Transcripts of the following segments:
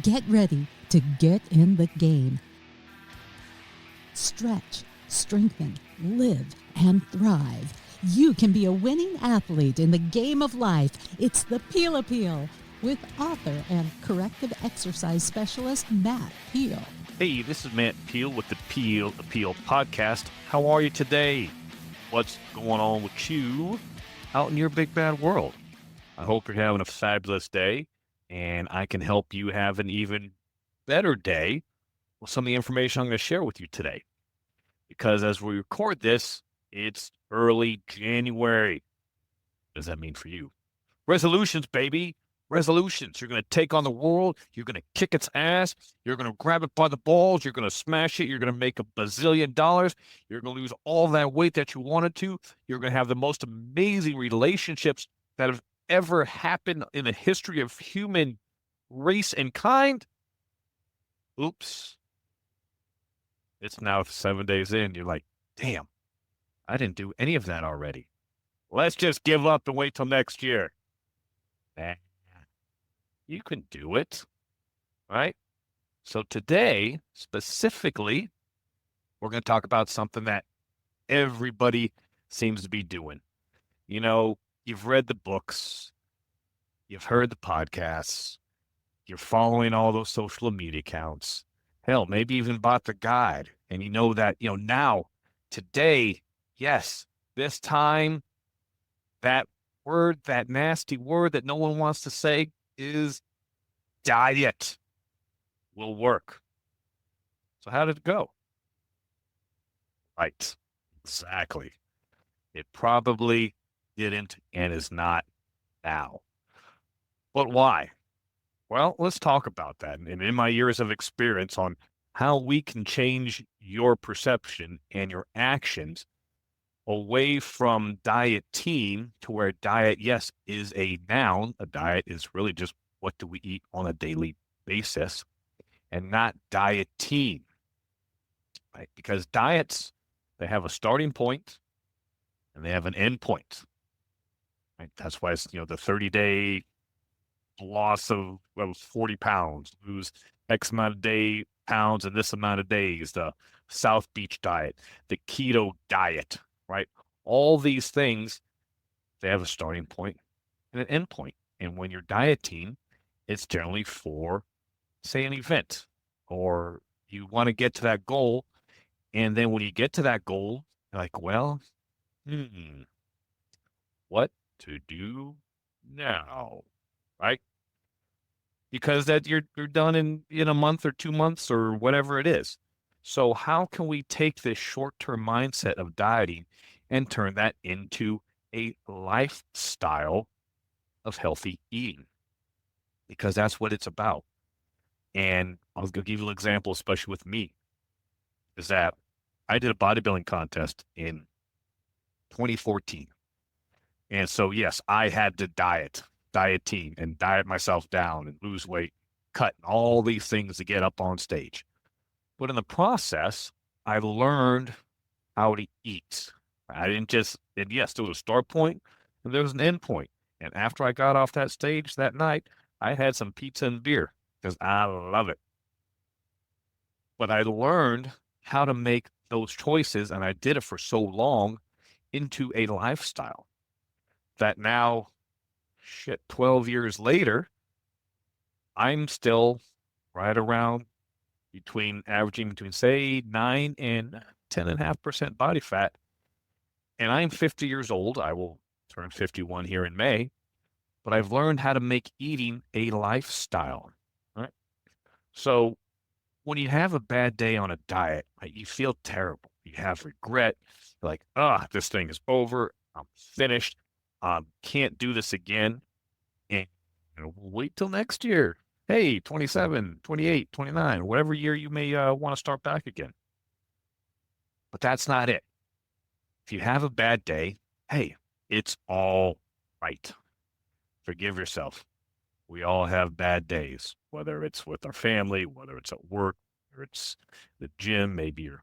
Get ready to get in the game. Stretch, strengthen, live, and thrive. You can be a winning athlete in the game of life. It's the Peel Appeal with author and corrective exercise specialist Matt Peel. Hey, this is Matt Peel with the Peel Appeal podcast. How are you today? What's going on with you out in your big bad world? I hope you're having a fabulous day, and I can help you have an even better day with some of the information I'm going to share with you today. Because as we record this, it's early January. What does that mean for you? Resolutions, baby. Resolutions. You're going to take on the world. You're going to kick its ass. You're going to grab it by the balls. You're going to smash it. You're going to make $1 bazillion. You're going to lose all that weight that you wanted to. You're going to have the most amazing relationships that have ever happened in the history of human race and kind. Oops. It's now 7 days in. You're like, damn, I didn't do any of that already. Let's just give up and wait till next year. Nah, you can do it, right? So today, specifically, we're going to talk about something that everybody seems to be doing. You know, you've read the books, you've heard the podcasts, you're following all those social media accounts. Hell, maybe even bought the guide. And you know that, now, today, yes, this time, that word, that nasty word that no one wants to say is diet will work. So how did it go? Right. Exactly. It probably didn't and is not now. But why? Well, let's talk about that. And in my years of experience on how we can change your perception and your actions away from dieting to where diet, yes, is a noun. A diet is really just what do we eat on a daily basis and not dieting, right? Because diets, they have a starting point and they have an end point, right? That's why it's, the 30-day loss of 40 pounds, lose X amount of pounds in this amount of days, the South Beach diet, the keto diet, right? All these things, they have a starting point and an end point. And when you're dieting, it's generally for, say, an event, or you want to get to that goal. And then when you get to that goal, you're like, well, what to do now, right? Because that you're done in a month or 2 months or whatever it is. So how can we take this short-term mindset of dieting and turn that into a lifestyle of healthy eating? Because that's what it's about. And I'll give you an example, especially with me, is that I did a bodybuilding contest in 2014. And so, yes, I had to dieting and diet myself down and lose weight, cut all these things to get up on stage. But in the process, I learned how to eat. I didn't just, and yes, there was a start point and there was an end point. And after I got off that stage that night, I had some pizza and beer because I love it. But I learned how to make those choices, and I did it for so long, into a lifestyle that now, 12 years later, I'm still right around averaging between, say, 9 and 10.5% body fat. And I'm 50 years old. I will turn 51 here in May. But I've learned how to make eating a lifestyle, right? So when you have a bad day on a diet, right, you feel terrible. You have regret. You're like, this thing is over. I'm finished. Can't do this again. And wait till next year. Hey, 27, 28, 29, whatever year you may want to start back again. But that's not it. If you have a bad day, hey, it's all right. Forgive yourself. We all have bad days, whether it's with our family, whether it's at work, or it's the gym, maybe you're,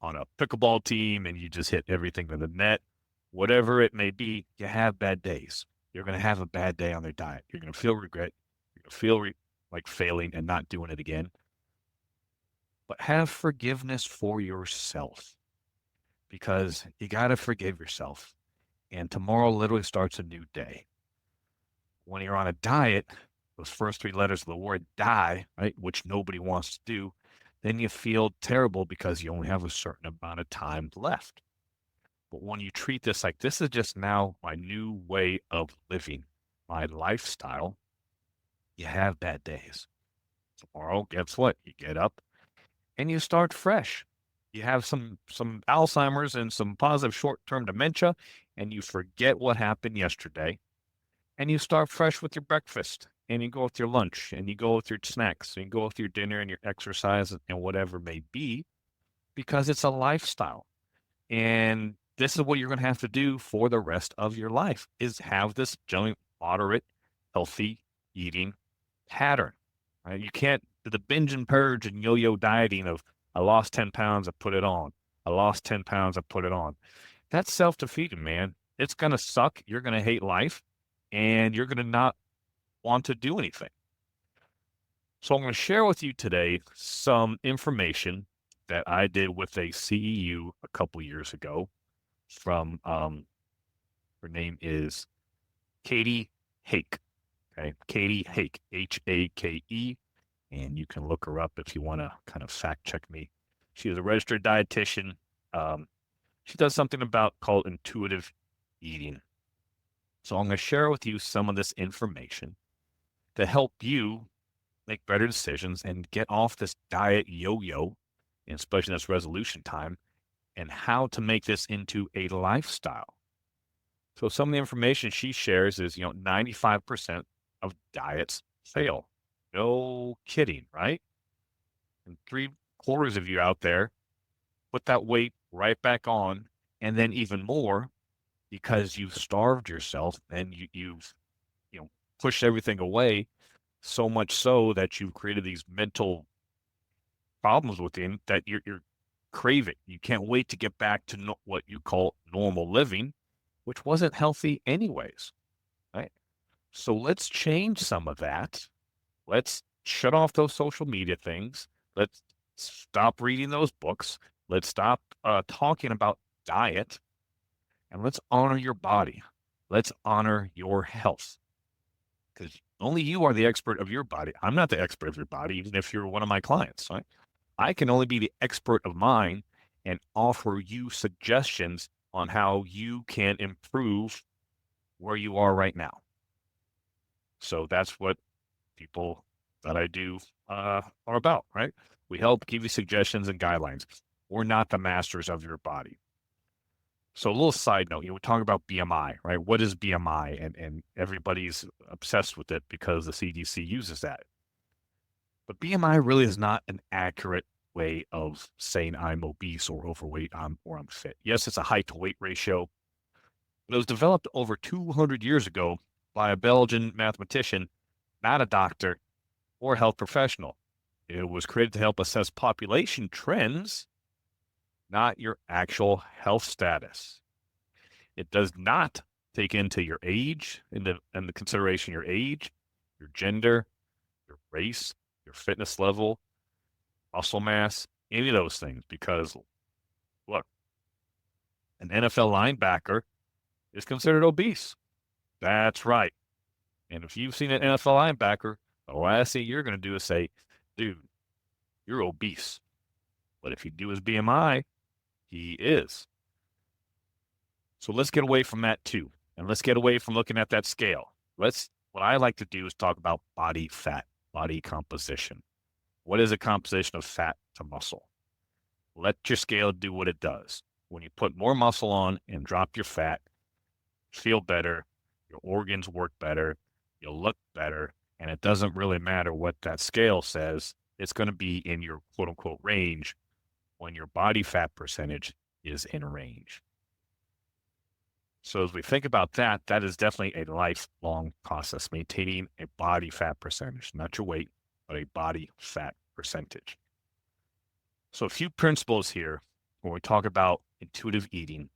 on a pickleball team and you just hit everything to the net. Whatever it may be, you have bad days. You're going to have a bad day on their diet. You're going to feel regret. You're going to feel like failing and not doing it again, but have forgiveness for yourself because you got to forgive yourself. And tomorrow literally starts a new day. When you're on a diet, those first three letters of the word die, right, which nobody wants to do, then you feel terrible because you only have a certain amount of time left. But when you treat this like this is just now my new way of living, my lifestyle, you have bad days. Tomorrow, guess what? You get up and you start fresh. You have some Alzheimer's and some positive short-term dementia, and you forget what happened yesterday, and you start fresh with your breakfast, and you go with your lunch, and you go with your snacks, and you go with your dinner and your exercise and whatever it may be, because it's a lifestyle. And this is what you're going to have to do for the rest of your life is have this generally moderate, healthy eating pattern. Right? You can't the binge and purge and yo-yo dieting of I lost 10 pounds, I put it on. I lost 10 pounds, I put it on. That's self-defeating, man. It's going to suck. You're going to hate life and you're going to not want to do anything. So I'm going to share with you today some information that I did with a CEU a couple years ago from her name is Katie Hake. Okay, Katie Hake, Hake, and you can look her up if you want to kind of fact check me. She is a registered dietitian. She does something about called intuitive eating. So I'm going to share with you some of this information to help you make better decisions and get off this diet yo-yo, and especially this resolution time, and how to make this into a lifestyle. So some of the information she shares is, 95% of diets fail. No kidding, right? And 3/4 of you out there put that weight right back on, and then even more because you've starved yourself and you've pushed everything away so much so that you've created these mental problems within that you're craving. You can't wait to get back to what you call normal living, which wasn't healthy anyways, right? So let's change some of that. Let's shut off those social media things. Let's stop reading those books. Let's stop talking about diet, and let's honor your body. Let's honor your health because only you are the expert of your body. I'm not the expert of your body, even if you're one of my clients. Right? I can only be the expert of mine and offer you suggestions on how you can improve where you are right now. So that's what people that I do are about, right? We help give you suggestions and guidelines. We're not the masters of your body. So a little side note, we're talking about BMI, right? What is BMI? And everybody's obsessed with it because the CDC uses that. But BMI really is not an accurate way of saying I'm obese or overweight or I'm fit. Yes, it's a height to weight ratio, but it was developed over 200 years ago by a Belgian mathematician, not a doctor or health professional. It was created to help assess population trends, not your actual health status. It does not take into your age, into consideration your age, your gender, your race, your fitness level, muscle mass, any of those things. Because look, an NFL linebacker is considered obese. That's right. And if you've seen an NFL linebacker, the last thing you're going to do is say, dude, you're obese. But if you do his BMI, he is. So let's get away from that too. And let's get away from looking at that scale. What I like to do is talk about body fat, body composition. What is a composition of fat to muscle? Let your scale do what it does. When you put more muscle on and drop your fat, feel better, your organs work better, you'll look better, and it doesn't really matter what that scale says. It's going to be in your quote unquote range when your body fat percentage is in range. So as we think about that, that is definitely a lifelong process, maintaining a body fat percentage, not your weight, but a body fat percentage. So a few principles here when we talk about intuitive eating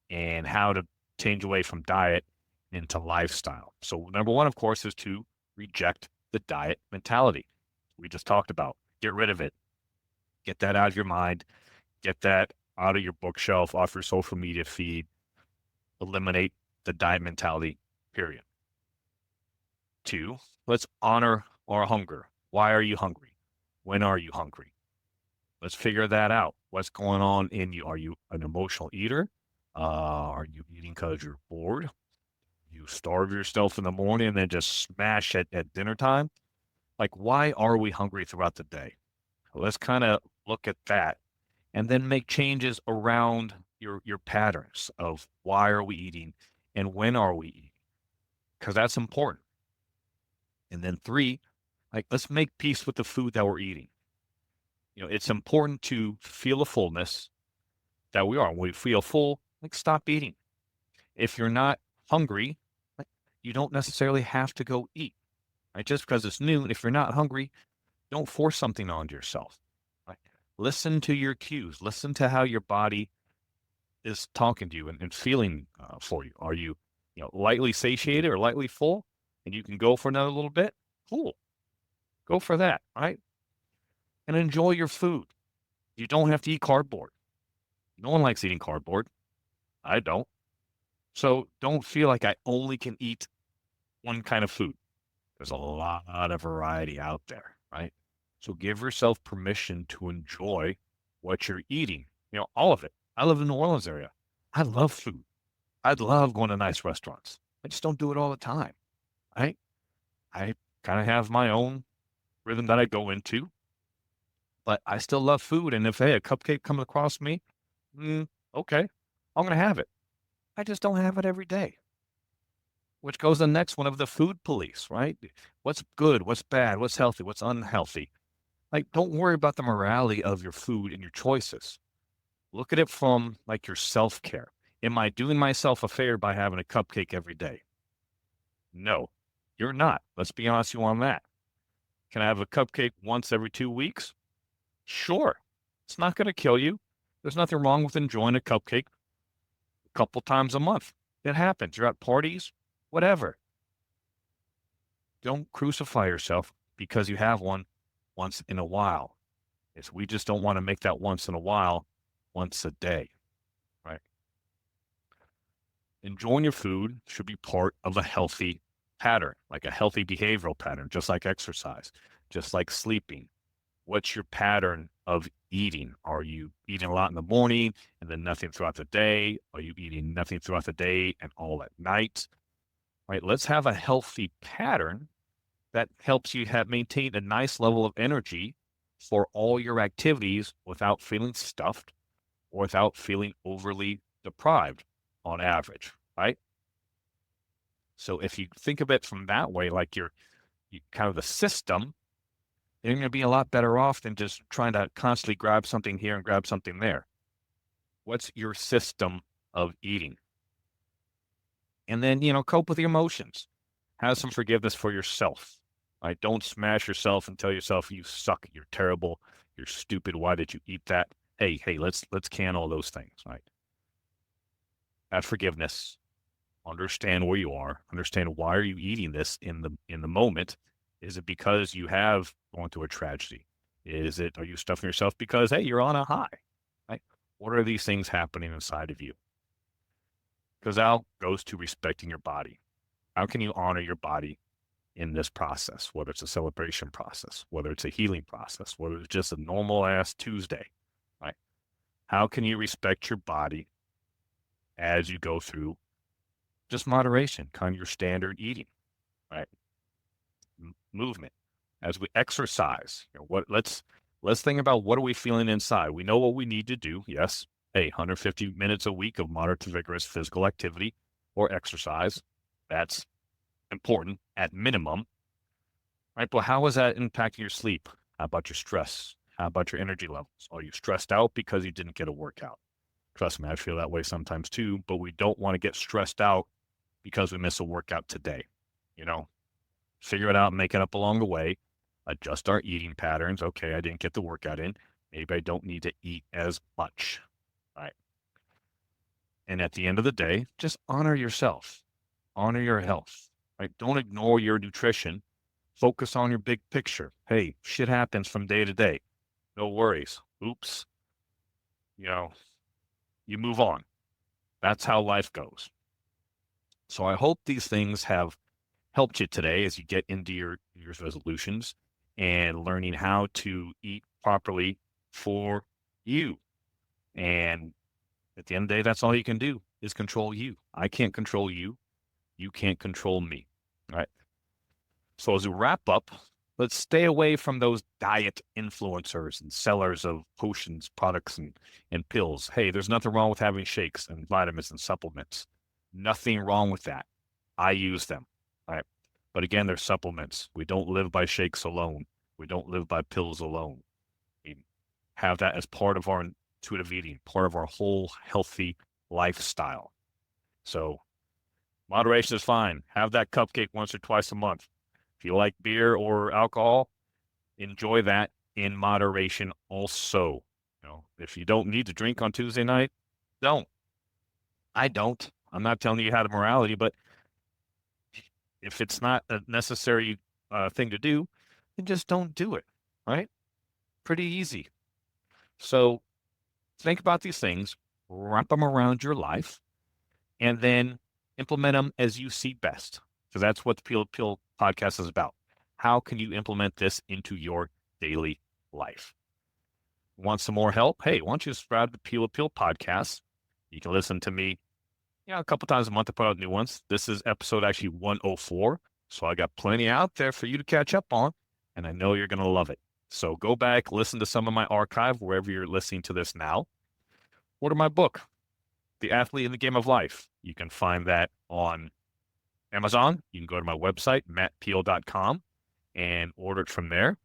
and how to change away from diet into lifestyle. So number one, of course, is to reject the diet mentality we just talked about. Get rid of it. Get that out of your mind. Get that out of your bookshelf, off your social media feed. Eliminate the diet mentality, period. Two, let's honor our hunger. Why are you hungry? When are you hungry? Let's figure that out. What's going on in you? Are you an emotional eater? Are you eating because you're bored? You starve yourself in the morning and then just smash at dinner time? Like, why are we hungry throughout the day? Let's kind of look at that and then make changes around your patterns of why are we eating and when are we eating? Because that's important. And then three, like, let's make peace with the food that we're eating. It's important to feel a fullness that we are. When we feel full, like, stop eating. If you're not hungry, like, you don't necessarily have to go eat. Right? Just because it's noon, if you're not hungry, don't force something onto yourself. Right? Listen to your cues. Listen to how your body is talking to you and feeling for you. Are you, lightly satiated or lightly full, and you can go for another little bit? Cool. Go for that, right? And enjoy your food. You don't have to eat cardboard. No one likes eating cardboard. I don't. So don't feel like I only can eat one kind of food. There's a lot of variety out there, right? So give yourself permission to enjoy what you're eating, all of it. I live in the New Orleans area. I love food. I'd love going to nice restaurants. I just don't do it all the time, right? I kind of have my own rhythm that I go into, but I still love food. And if, hey, a cupcake comes across me, okay, I'm going to have it. I just don't have it every day, which goes to the next one of the food police, right? What's good? What's bad? What's healthy? What's unhealthy? Like, don't worry about the morality of your food and your choices. Look at it from like your self-care. Am I doing myself a favor by having a cupcake every day? No, you're not. Let's be honest with you on that. Can I have a cupcake once every 2 weeks? Sure. It's not going to kill you. There's nothing wrong with enjoying a cupcake a couple times a month. It happens. You're at parties, whatever. Don't crucify yourself because you have one once in a while. We just don't want to make that once in a while once a day, right? Enjoying your food should be part of a healthy pattern, like a healthy behavioral pattern, just like exercise, just like sleeping. What's your pattern of eating? Are you eating a lot in the morning and then nothing throughout the day? Are you eating nothing throughout the day and all at night? Right? Let's have a healthy pattern that helps you maintain a nice level of energy for all your activities without feeling stuffed or without feeling overly deprived on average, right? So if you think of it from that way, like you're kind of the system, you're going to be a lot better off than just trying to constantly grab something here and grab something there. What's your system of eating? And then, cope with your emotions. Have some forgiveness for yourself. Right? Don't smash yourself and tell yourself you suck, you're terrible, you're stupid. Why did you eat that? Hey, let's can all those things, right? Have forgiveness. Understand where you are. Understand why are you eating this in the moment. Is it because you have gone through a tragedy? Are you stuffing yourself because, hey, you're on a high? Right? What are these things happening inside of you? Because that goes to respecting your body. How can you honor your body in this process, whether it's a celebration process, whether it's a healing process, whether it's just a normal ass Tuesday, right? How can you respect your body as you go through just moderation, kind of your standard eating, right? Movement. As we exercise, let's think about what are we feeling inside. We know what we need to do. Yes. Hey, 150 minutes a week of moderate to vigorous physical activity or exercise. That's important at minimum. Right. But how is that impacting your sleep? How about your stress? How about your energy levels? Are you stressed out because you didn't get a workout? Trust me, I feel that way sometimes too, but we don't want to get stressed out because we miss a workout today. Figure it out, make it up along the way, adjust our eating patterns. Okay, I didn't get the workout in. Maybe I don't need to eat as much. Right. And at the end of the day, just honor yourself, honor your health. Right. Don't ignore your nutrition Focus on your big picture. Hey, shit happens from day to day. No worries. Oops. You know, you move on. That's how life goes. So I hope these things have helped you today as you get into your year's resolutions and learning how to eat properly for you. And at the end of the day, that's all you can do is control you. I can't control you. You can't control me. All right. So as we wrap up, let's stay away from those diet influencers and sellers of potions, products, and pills. Hey, there's nothing wrong with having shakes and vitamins and supplements. Nothing wrong with that. I use them. All right. But again, they're supplements. We don't live by shakes alone. We don't live by pills alone. We have that as part of our intuitive eating, part of our whole healthy lifestyle. So moderation is fine. Have that cupcake once or twice a month. If you like beer or alcohol, enjoy that in moderation also. If you don't need to drink on Tuesday night, don't. I don't. I'm not telling you how to morality, but if it's not a necessary thing to do, then just don't do it, right? Pretty easy. So think about these things, wrap them around your life, and then implement them as you see best. Because that's what the Peel to Peel podcast is about. How can you implement this into your daily life? Want some more help? Hey, why don't you subscribe to the Peel to Peel podcast? You can listen to me a couple times a month to put out new ones. This is episode actually 104. So I got plenty out there for you to catch up on, and I know you're going to love it. So go back, listen to some of my archive wherever you're listening to this now. Order my book, The Athlete in the Game of Life. You can find that on Amazon. You can go to my website, mattpeel.com, and order it from there.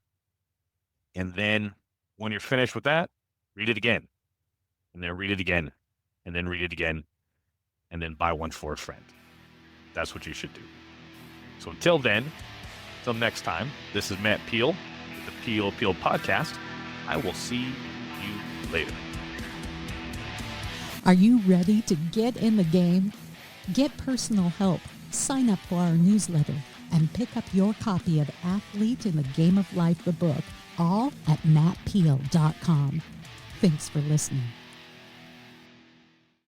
And then when you're finished with that, read it again, and then read it again, and then read it again, and then buy one for a friend. That's what you should do. So until then, until next time, this is Matt Peel with the Peel Peel Podcast. I will see you later. Are you ready to get in the game? Get personal help, sign up for our newsletter, and pick up your copy of Athlete in the Game of Life, the book, all at mattpeel.com. Thanks for listening.